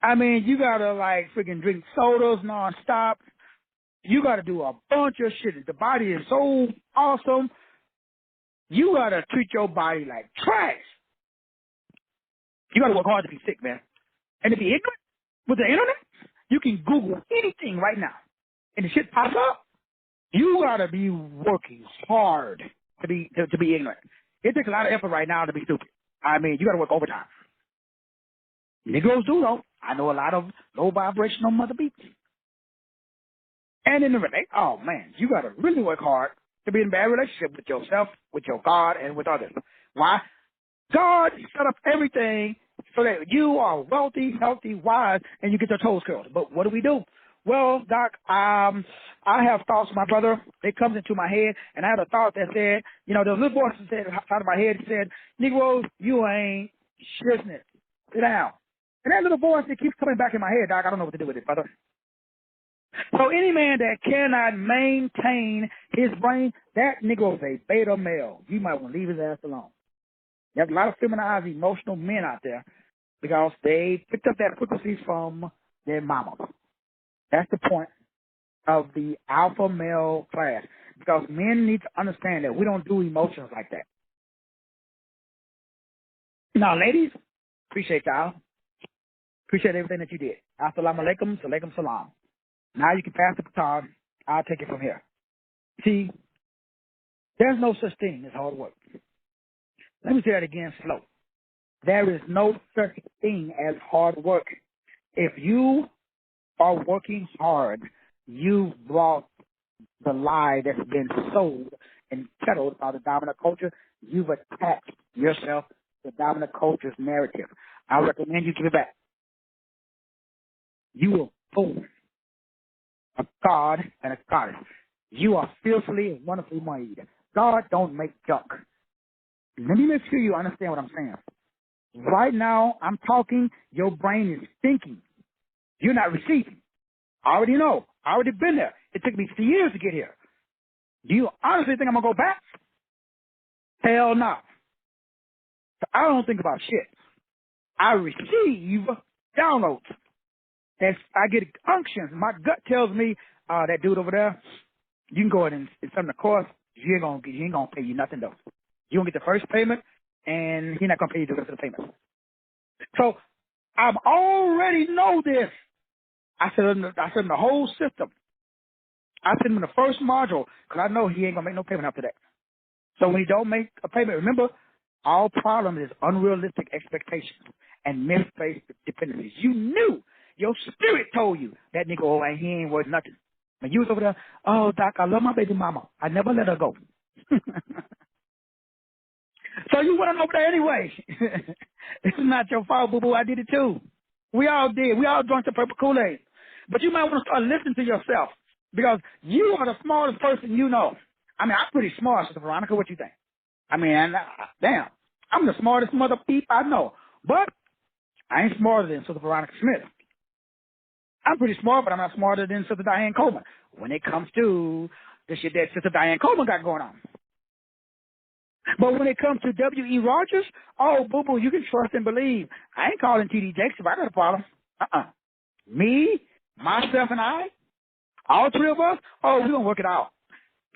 I mean, you got to, like, freaking drink sodas nonstop. You got to do a bunch of shit. The body is so awesome. You got to treat your body like trash. You got to work hard to be sick, man. And to be ignorant with the internet, you can Google anything right now. And the shit pops up. You got to be working hard to be ignorant. It takes a lot of effort right now to be stupid. I mean, you got to work overtime. Negroes do, though. I know a lot of low vibrational mother beats. And in the oh man, you got to really work hard to be in a bad relationship with yourself, with your God, and with others. Why? God set up everything so that you are wealthy, healthy, wise, and you get your toes curled. But what do? Well, Doc, I have thoughts, my brother. It comes into my head, and I had a thought that said, you know, the little voice that said outside of my head said, Negroes, you ain't shiznit. Sit down. And that little voice that keeps coming back in my head, Doc, I don't know what to do with it, brother. So any man that cannot maintain his brain, that Negro is a beta male. You might want to leave his ass alone. There's a lot of feminized, emotional men out there because they picked up that frequency from their mama. That's the point of the alpha male class because men need to understand that we don't do emotions like that. Now, ladies, appreciate y'all. Appreciate everything that you did. Assalamu alaikum, salaikum salam. Now you can pass the baton. I'll take it from here. See, there's no such thing as hard work. Let me say that again slow. There is no such thing as hard work. If you are working hard, you've brought the lie that's been sold and peddled by the dominant culture. You've attached yourself to the dominant culture's narrative. I recommend you give it back. You were born a god and a goddess. You are fearfully and wonderfully made. God don't make junk. Let me make sure you understand what I'm saying. Right now, I'm talking, your brain is thinking. You're not receiving. I already know. I already been there. It took me 3 years to get here. Do you honestly think I'm going to go back? Hell no. So I don't think about shit. I receive downloads. As I get unctions, my gut tells me that dude over there, you can go in and send the course. He ain't gonna pay you nothing though. You gonna get the first payment, and he's not gonna pay you the rest of the payment. So I already know this. I said in the whole system. I sent him in the first module because I know he ain't gonna make no payment after that. So when he don't make a payment, remember, our problem is unrealistic expectations and misplaced dependencies. You knew, your spirit told you that nigga, oh, he ain't worth nothing. When you was over there, oh, Doc, I love my baby mama. I never let her go. So you went over there anyway. It's not your fault, boo-boo. I did it too. We all did. We all drank the purple Kool-Aid. But you might want to start listening to yourself because you are the smartest person you know. I mean, I'm pretty smart, Sister Veronica. What you think? I mean, damn, I'm the smartest mother peep I know. But I ain't smarter than Sister Veronica Smith. I'm pretty smart, but I'm not smarter than Sister Diane Coleman. When it comes to the shit that Sister Diane Coleman got going on. But when it comes to W.E. Rogers, oh, boo-boo, you can trust and believe. I ain't calling T.D. Jakes if I got a problem. Me, myself, and I, all three of us, oh, we're going to work it out.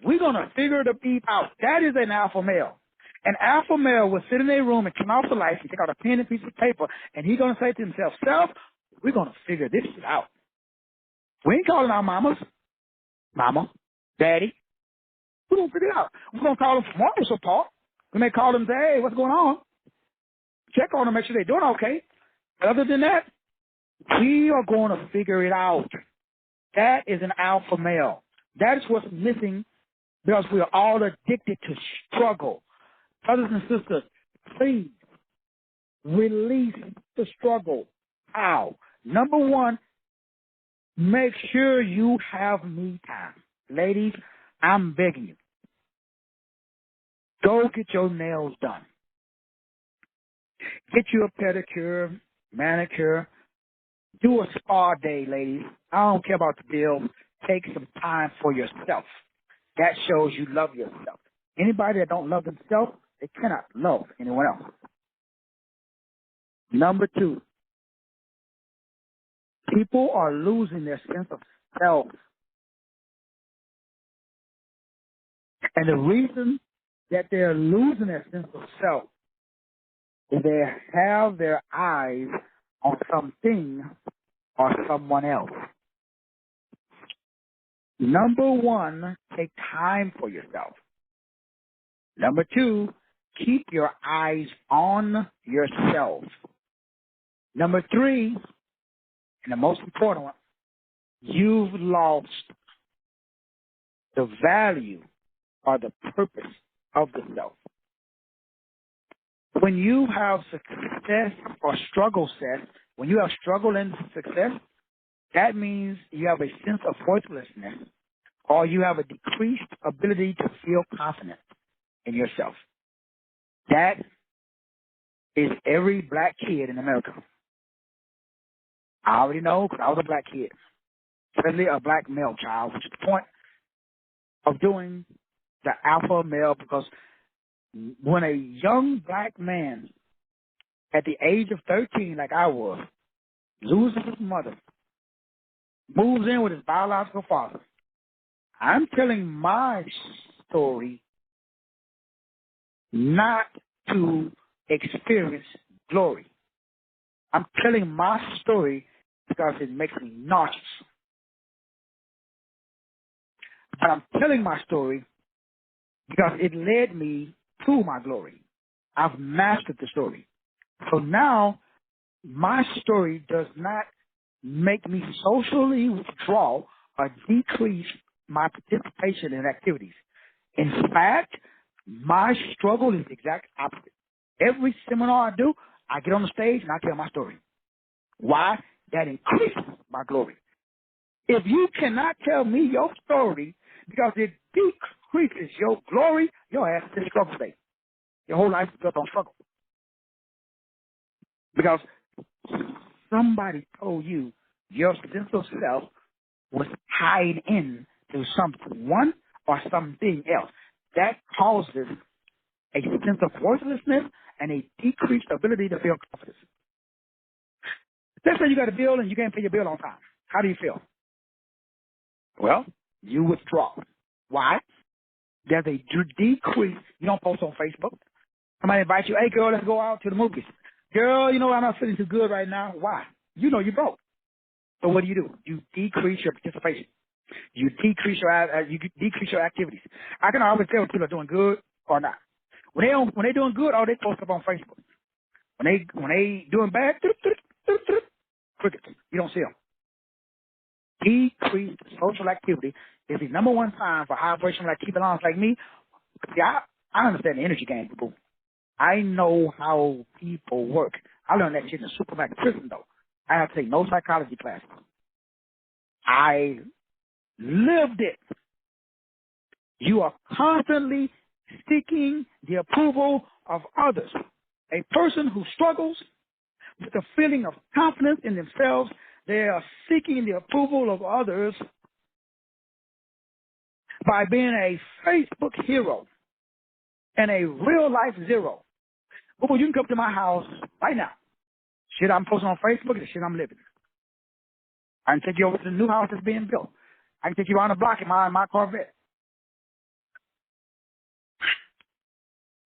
We're going to figure the beef out. That is an alpha male. An alpha male will sit in a room and turn off the lights and take out a pen and piece of paper, and he's going to say to himself, self, we're going to figure this shit out. We ain't calling our mamas, mama, daddy. We're going to figure it out. We're going to call them for moral support. We may call them and say, hey, what's going on? Check on them, make sure they're doing okay. But other than that, we are going to figure it out. That is an alpha male. That is what's missing because we are all addicted to struggle. Brothers and sisters, please release the struggle. How? Number one, make sure you have me time. Ladies, I'm begging you. Go get your nails done. Get you a pedicure, manicure. Do a spa day, ladies. I don't care about the bill. Take some time for yourself. That shows you love yourself. Anybody that don't love themselves, they cannot love anyone else. Number two, people are losing their sense of self. And the reason that they're losing their sense of self is they have their eyes on something or someone else. Number one, take time for yourself. Number two, keep your eyes on yourself. Number three, and the most important one, you've lost the value or the purpose of the self. When you have success or struggle set, when you have struggle and success, that means you have a sense of worthlessness or you have a decreased ability to feel confident in yourself. That is every black kid in America. I already know because I was a black kid, especially a black male child, which is the point of doing the alpha male because when a young black man at the age of 13, like I was, loses his mother, moves in with his biological father, I'm telling my story not to experience glory. I'm telling my story because it makes me nauseous. But I'm telling my story because it led me to my glory. I've mastered the story. So now my story does not make me socially withdraw or decrease my participation in activities. In fact, my struggle is the exact opposite. Every seminar I do, I get on the stage and I tell my story. Why? That increases my glory. If you cannot tell me your story because it decreases your glory, your ass is in struggle state. Your whole life is built on struggle. Because somebody told you your sense of self was tied in to someone or something else. That causes a sense of worthlessness and a decreased ability to feel confidence. Let's say you got a bill and you can't pay your bill on time. How do you feel? Well, you withdraw. Why? There's a decrease. You don't post on Facebook. Somebody invites you, hey, girl, let's go out to the movies. Girl, you know, I'm not feeling too good right now. Why? You know you're broke. So what do? You decrease your participation. You decrease your activities. I can always tell when people are doing good or not. When they doing good, they post up on Facebook. When they doing bad, crickets. You don't see them. Decreased social activity is the number one sign for high vibration like keep it on like me. See, I understand the energy game, people. I know how people work. I learned that shit in the supermarket prison, though. I have to take no psychology classes. I lived it. You are constantly seeking the approval of others. A person who struggles with a feeling of confidence in themselves, they are seeking the approval of others by being a Facebook hero and a real life zero. Well, you can come to my house right now. Shit I'm posting on Facebook is the shit I'm living. I can take you over to the new house that's being built. I can take you around the block in my Corvette.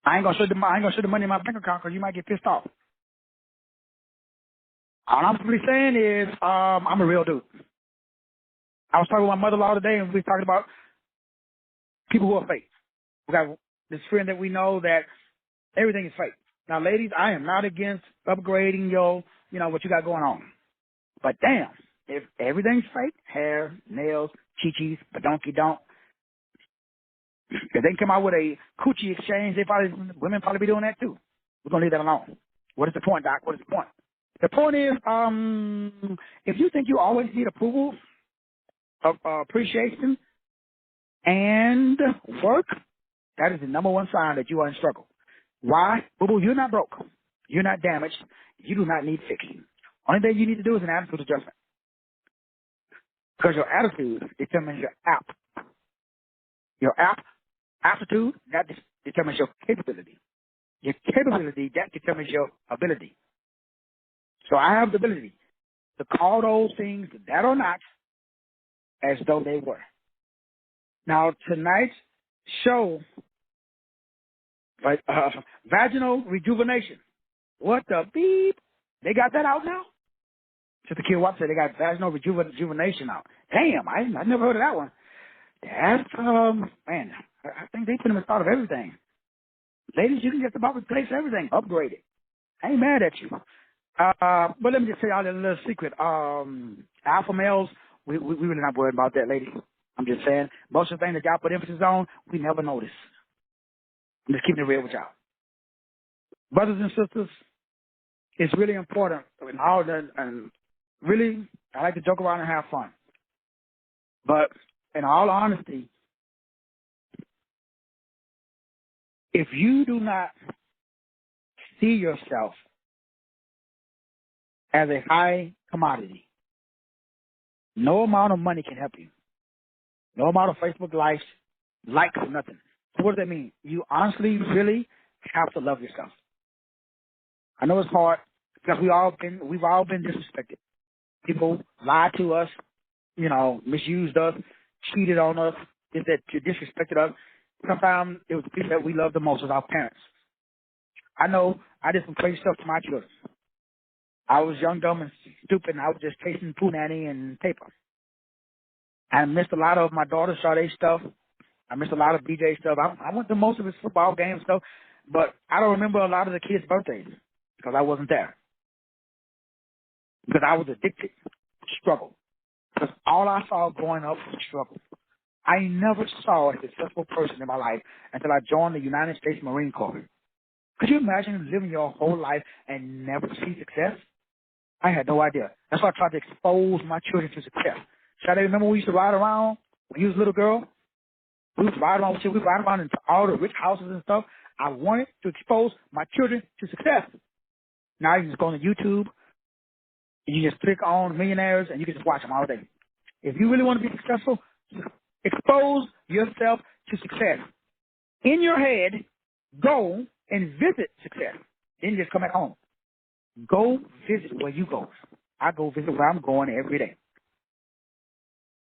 I ain't gonna show the money in my bank account because you might get pissed off. All I'm simply saying is, I'm a real dude. I was talking with my mother-in-law today, and we were talking about people who are fake. We got this friend that we know that everything is fake. Now, ladies, I am not against upgrading what you got going on. But damn, if everything's fake, hair, nails, chi-chis, badonky-donk, if they come out with a coochie exchange, women probably be doing that too. We're going to leave that alone. What is the point, Doc? What is the point? The point is, if you think you always need approval, appreciation, and work, that is the number one sign that you are in struggle. Why? Boo-boo, you're not broke. You're not damaged. You do not need fixing. Only thing you need to do is an attitude adjustment. Because your attitude determines your app. Your aptitude, that determines your capability. Your capability, that determines your ability. So I have the ability to call those things that are not as though they were. Now, tonight's show, vaginal rejuvenation. What the beep? They got that out now? So the kid Watt said they got vaginal rejuvenation out. Damn, I never heard of that one. That's, man, I think they put them in thought of everything. Ladies, you can just about replace everything, upgrade it. I ain't mad at you. But let me just tell y'all a little secret. Alpha males, we really not worried about that, ladies. I'm just saying, most of the things that y'all put emphasis on, we never notice. I'm just keeping it real with y'all. Brothers and sisters, it's really important. And really, I like to joke around and have fun. But in all honesty, if you do not see yourself as a high commodity, no amount of money can help you. No amount of Facebook likes or nothing. So what does that mean? You honestly, really have to love yourself. I know it's hard because we've all been disrespected. People lied to us, misused us, cheated on us, disrespected us. Sometimes it was the people that we love the most was our parents. I know I did some crazy stuff to my children. I was young, dumb, and stupid, and I was just chasing punani and paper. I missed a lot of my daughter's Sade stuff. I missed a lot of BJ stuff. I went to most of his football games stuff, but I don't remember a lot of the kids' birthdays because I wasn't there. Because I was addicted to struggle. Because all I saw growing up was struggle. I never saw a successful person in my life until I joined the United States Marine Corps. Could you imagine living your whole life and never see success? I had no idea. That's why I tried to expose my children to success. Shall I remember we used to ride around when you was a little girl? We would ride around into all the rich houses and stuff. I wanted to expose my children to success. Now you can just go on YouTube, and you just click on millionaires, and you can just watch them all day. If you really want to be successful, expose yourself to success. In your head, go and visit success. Then just come back home. Go visit where you go. I go visit where I'm going every day.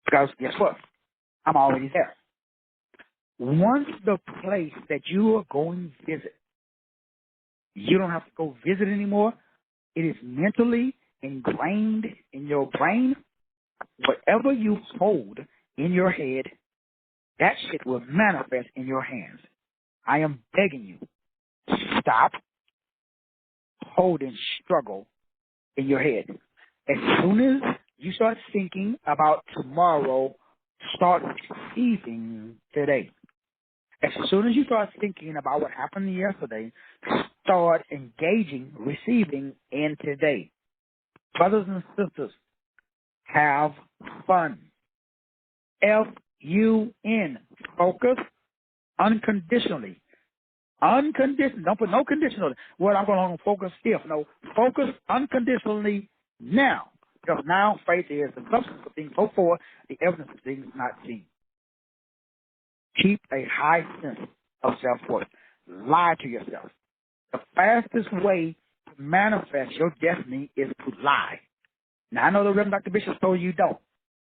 Because guess what? I'm already there. Once the place that you are going to visit, you don't have to go visit anymore. It is mentally ingrained in your brain. Whatever you hold in your head, that shit will manifest in your hands. I am begging you, stop holding struggle in your head. As soon as you start thinking about tomorrow, start receiving today. As soon as you start thinking about what happened yesterday, start engaging, receiving in today. Brothers and sisters, have fun. F-U-N. Focus unconditionally. Unconditional. Don't put no conditional. Well, I'm going to focus if. No, focus unconditionally now. Because now faith is the substance of things hoped for, the evidence of things not seen. Keep a high sense of self-worth. Lie to yourself. The fastest way to manifest your destiny is to lie. Now, I know the Reverend Dr. Bishop told you don't.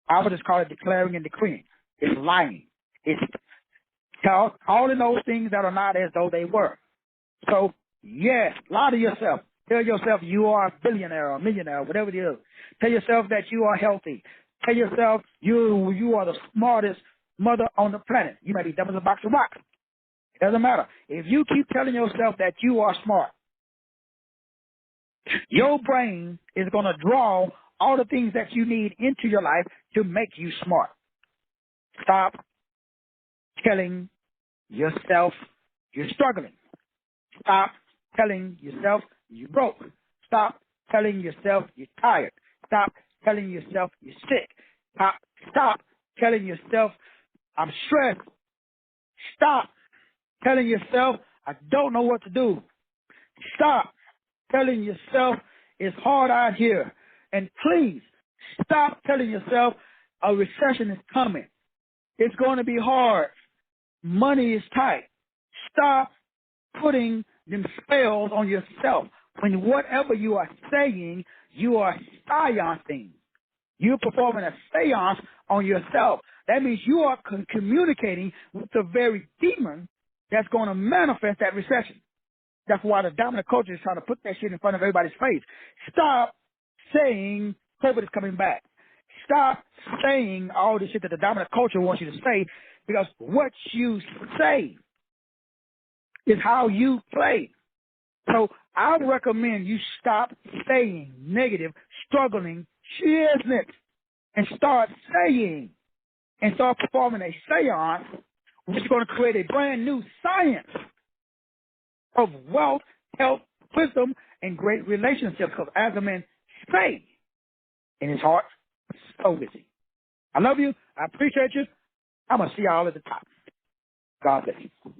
I would just call it declaring and decreeing. It's lying. It's calling those things that are not as though they were. So, yes, lie to yourself. Tell yourself you are a billionaire or a millionaire, whatever it is. Tell yourself that you are healthy. Tell yourself you are the smartest mother on the planet. You may be dumb as a box of rocks. It doesn't matter. If you keep telling yourself that you are smart, your brain is going to draw all the things that you need into your life to make you smart. Stop telling yourself you're struggling. Stop telling yourself you're broke. Stop telling yourself you're tired. Stop telling yourself you're sick. Stop telling yourself I'm stressed. Stop telling yourself I don't know what to do. Stop telling yourself it's hard out here. And please stop telling yourself a recession is coming. It's going to be hard. Money is tight. Stop putting them spells on yourself. When whatever you are saying, you are seancing. You're performing a seance on yourself. That means you are communicating with the very demon that's going to manifest that recession. That's why the dominant culture is trying to put that shit in front of everybody's face. Stop saying COVID is coming back. Stop saying all the shit that the dominant culture wants you to say, because what you say is how you play. So I would recommend you stop saying negative, struggling, shiznit, and start saying and start performing a seance, which is going to create a brand new science of wealth, health, wisdom, and great relationships. because as a man say in his heart, so is he. I love you. I appreciate you. I'm going to see y'all at the top. God bless you.